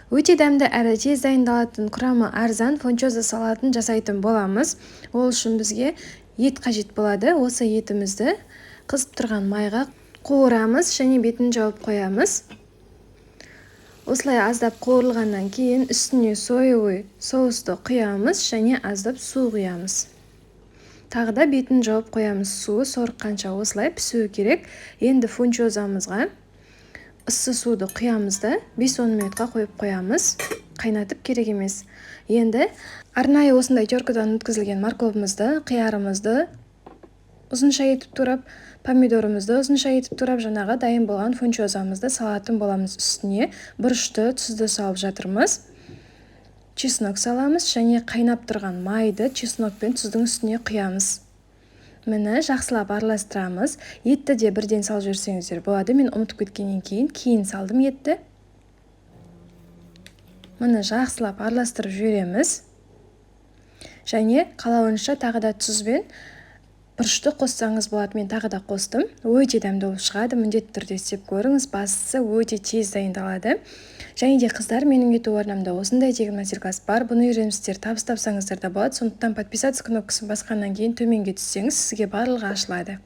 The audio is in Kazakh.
Өте дәмді әрі тез дайындалатын, құрамы арзан фунчоза салатын жасайтын боламыз. Ол үшін бізге ет қажет болады. Осы етімізді қызып тұрған майға қуырамыз және бетін жауып қоямыз. Осылай аздап қуырылғаннан кейін үстіне соевый соусты құямыз және аздап су құямыз. Тағы да бетін жауып қоямыз. Суы сорыққанша осылай пісуі керек. Енді фунчозамызға ыссы суды құямыз да 5-10 минутқа қойып қоямыз. Қайнатып керек емес. Енді арнайы осындай теркадан өткізілген морковымызды, қиярымызды ұзынша етіп турап, помидорымызды ұзынша етіп турап, жаңағы дайын болған фунчозамызды салатын боламыз. Үстіне бұрышты тұзды салып жатырмыз. Чеснок саламыз және қайнап тұрған майды чеснок пен тұздың үстіне құямыз. Мені жақсылап араластырамыз. Етті де бірден салып жүрсеңіздер болады. Мен ұмытып кеткеннен кейін салдым етті. Мені жақсылап араластырып жібереміз. Және қалауынша тағы да тұз бен бұрышты қоссаңыз болады. Мен тағы да қостым. Өте дәмді болып шығады. Міндетті түрде істеп көріңіз. Бастысы өте тез дайындалады. Және де қыздар, менің YouTube арнамда осындай тегін мастер-класс бар. Бұны үйренісіздер, табыс тапсаңыздар да болады. Сондықтан подписаться кнопкасын басқаннан кейін төменге түссеңіз, сізге барлығы ашылады.